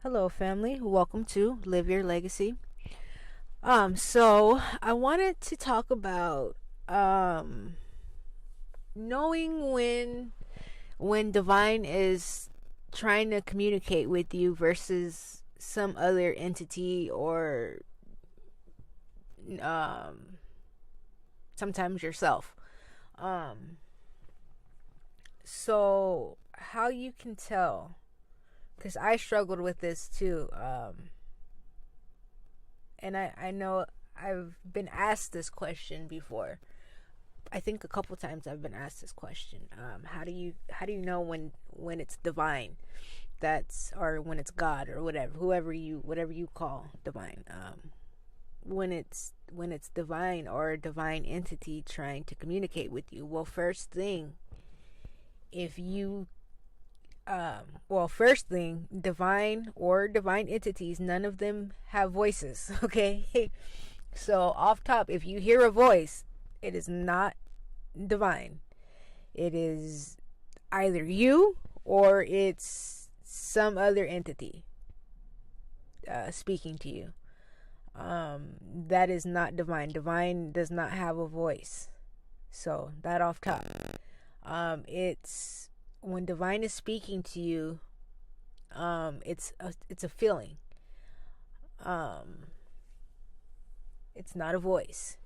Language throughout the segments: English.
Hello, family. Welcome to Live Your Legacy. So I wanted to talk about knowing when divine is trying to communicate with you versus some other entity or um sometimes yourself. Um so how you can tell, because I struggled with this too. And I know I've been asked this question before. I think a couple times I've been asked this question. How do you know when it's divine? That's, or when it's God or whatever you call divine. When it's divine or a divine entity trying to communicate with you. Well, if you first thing, divine or divine entities, none of them have voices. Okay. So off top, if you hear a voice, it is not divine. It is either you or it's some other entity speaking to you. That is not divine. Divine does not have a voice. So that off top. It's when divine is speaking to you. It's a feeling. It's not a voice.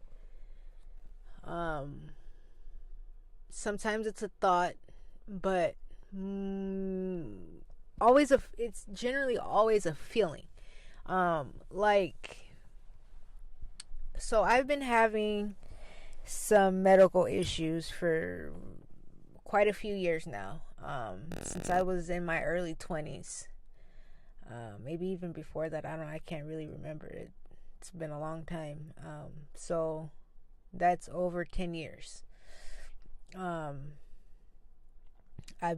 Sometimes it's a thought, but it's generally always a feeling. Like, so I've been having some medical issues for quite a few years now, since I was in my early 20s. Maybe even before that. I don't know. I can't really remember it. It's been a long time. So that's over 10 years. I've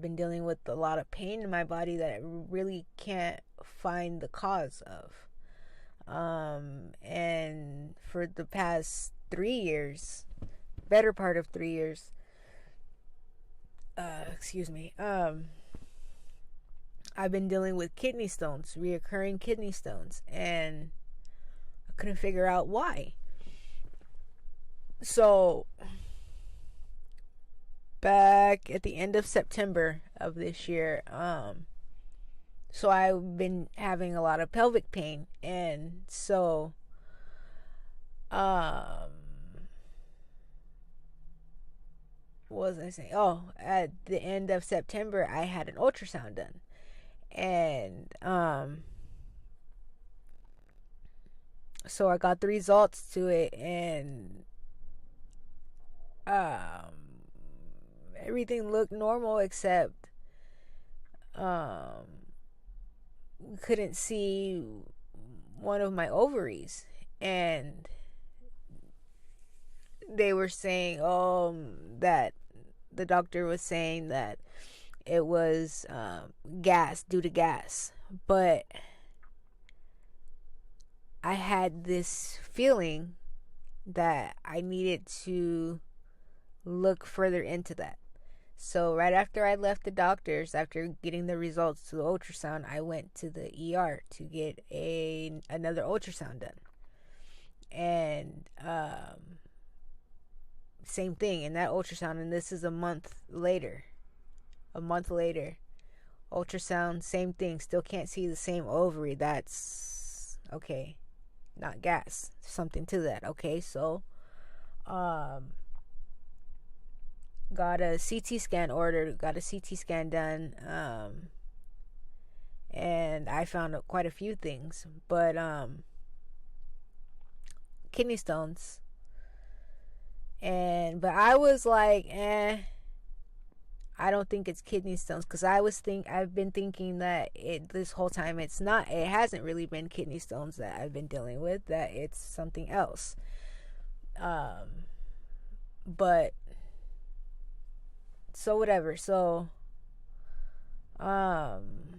been dealing with a lot of pain in my body that I really can't find the cause of. And for the past 3 years, better part of 3 years, excuse me, I've been dealing with kidney stones, reoccurring kidney stones, and I couldn't figure out why. So back at the end of September of this year, so I've been having a lot of pelvic pain, and so what was I saying? Oh, at the end of September I had an ultrasound done. And so I got the results to it, and everything looked normal except we couldn't see one of my ovaries, and they were saying that the doctor was saying that it was gas, due to gas. But I had this feeling that I needed to look further into that. So right after I left the doctors, after getting the results to the ultrasound, I went to the ER to get another ultrasound done. And same thing in that ultrasound, and this is a month later. Ultrasound, same thing, still can't see the same ovary. That's okay, not gas, something to that. Okay, so got a CT scan ordered, got a CT scan done, and I found quite a few things, but kidney stones. But I was like, I don't think it's kidney stones, because I've been thinking that this whole time it hasn't really been kidney stones that I've been dealing with, that it's something else. But so whatever. So where am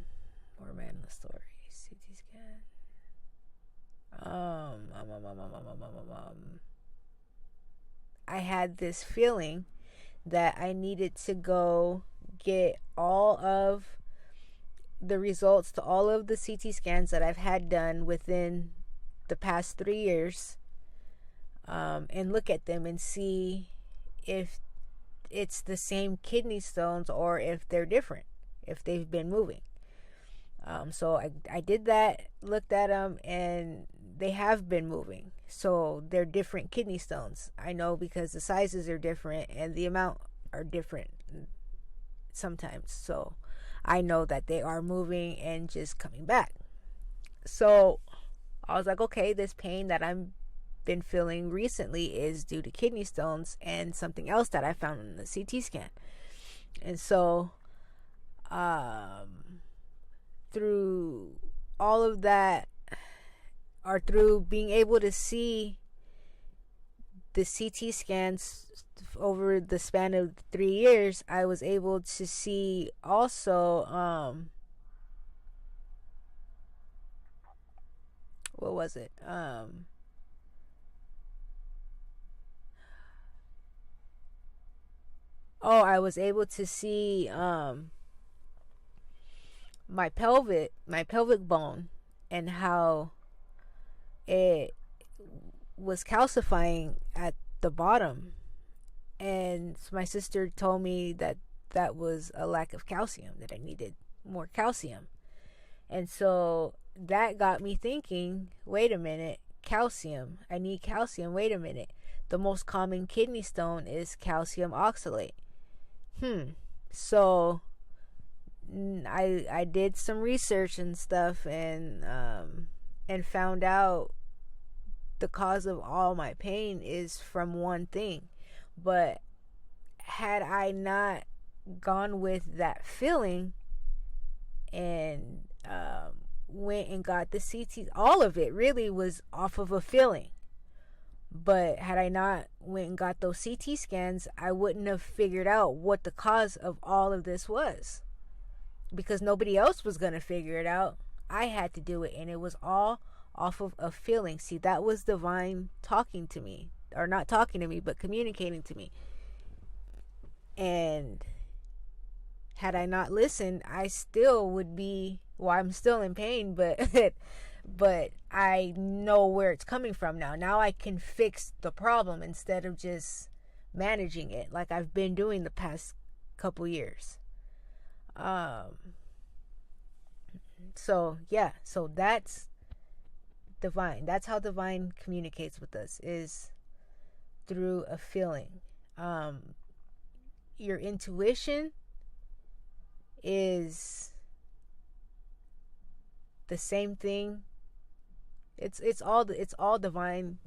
I in the story? CT scan. I had this feeling that I needed to go get all of the results to all of the CT scans that I've had done within the past 3 years, and look at them and see if it's the same kidney stones or if they're different, if they've been moving. So I did that, looked at them, and they have been moving. So they're different kidney stones. I know because the sizes are different and the amount are different sometimes. So I know that they are moving and just coming back. So I was like, okay, this pain that I've been feeling recently is due to kidney stones and something else that I found in the CT scan. And so through all of that, or through being able to see the CT scans over the span of 3 years, I was able to see also, what was it? I was able to see my pelvic bone, and how it was calcifying at the bottom. And my sister told me that that was a lack of calcium, that I needed more calcium. And so that got me thinking, wait a minute, calcium, I need calcium, wait a minute. The most common kidney stone is calcium oxalate. So I did some research and stuff, and found out the cause of all my pain is from one thing. But had I not gone with that feeling and went and got the CT, all of it really was off of a feeling. But had I not went and got those CT scans, I wouldn't have figured out what the cause of all of this was, because nobody else was going to figure it out. I had to do it, and it was all off of a feeling. See, that was divine talking to me, or not talking to me, but communicating to me. And had I not listened, I still would be, well, I'm still in pain, but but I know where it's coming from now. Now I can fix the problem instead of just managing it like I've been doing the past couple years. So that's divine. That's how divine communicates with us, is through a feeling. Your intuition is the same thing. It's all divine.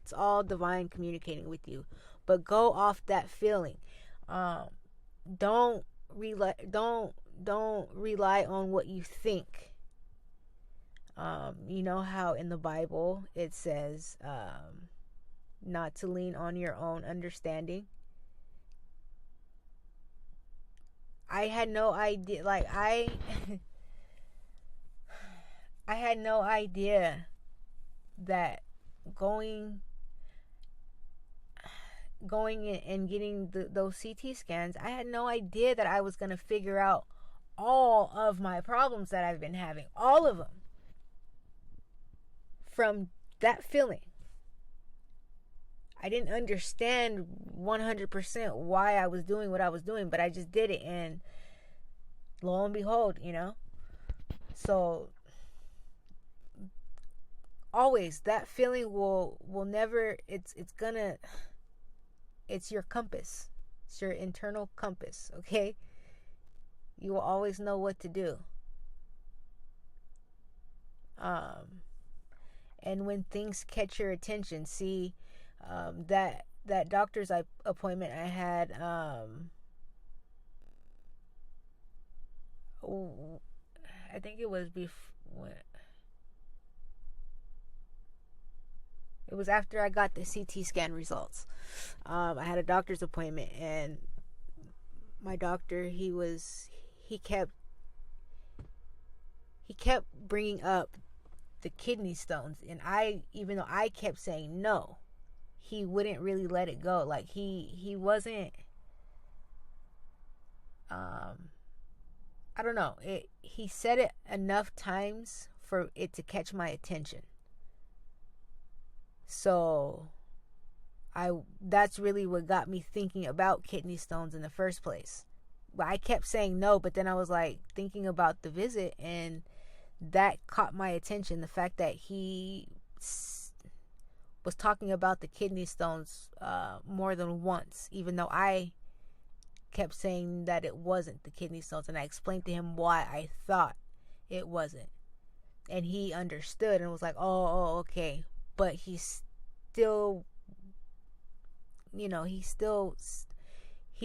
It's all divine communicating with you. But go off that feeling. Don't rely on what you think. You know how in the Bible it says not to lean on your own understanding. I had no idea, I had no idea that going and getting those CT scans, I had no idea that I was going to figure out all of my problems that I've been having, all of them, from that feeling. I didn't understand 100% why I was doing what I was doing, but I just did it, and lo and behold, So always that feeling will never, it's your compass. It's your internal compass, okay? You will always know what to do. And when things catch your attention, see, that doctor's appointment I had, I think it was it was after I got the CT scan results. I had a doctor's appointment, and my doctor, he kept bringing up the kidney stones, and even though I kept saying no, he wouldn't really let it go. Like he wasn't I don't know. He said it enough times for it to catch my attention. So that's really what got me thinking about kidney stones in the first place. But I kept saying no, but then I was like thinking about the visit, and that caught my attention. The fact that he was talking about the kidney stones more than once, even though I kept saying that it wasn't the kidney stones, and I explained to him why I thought it wasn't, and he understood and was like, oh, okay. But he still, he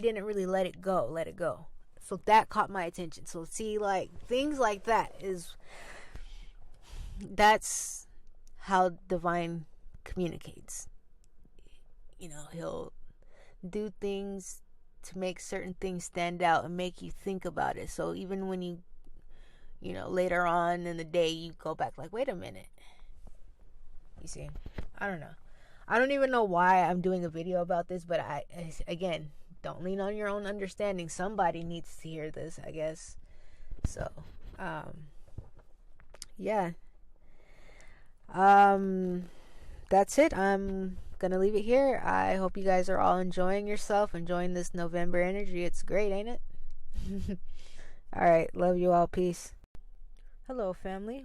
didn't really let it go. So that caught my attention. So see, like, things like that's how divine communicates. He'll do things to make certain things stand out and make you think about it. So even when you later on in the day, you go back like, wait a minute. You see, I don't know. I don't even know why I'm doing a video about this, but again, don't lean on your own understanding. Somebody needs to hear this, I guess. So, yeah. That's it. I'm gonna leave it here. I hope you guys are all enjoying yourself, enjoying this November energy. It's great, ain't it? All right. Love you all. Peace. Hello, family.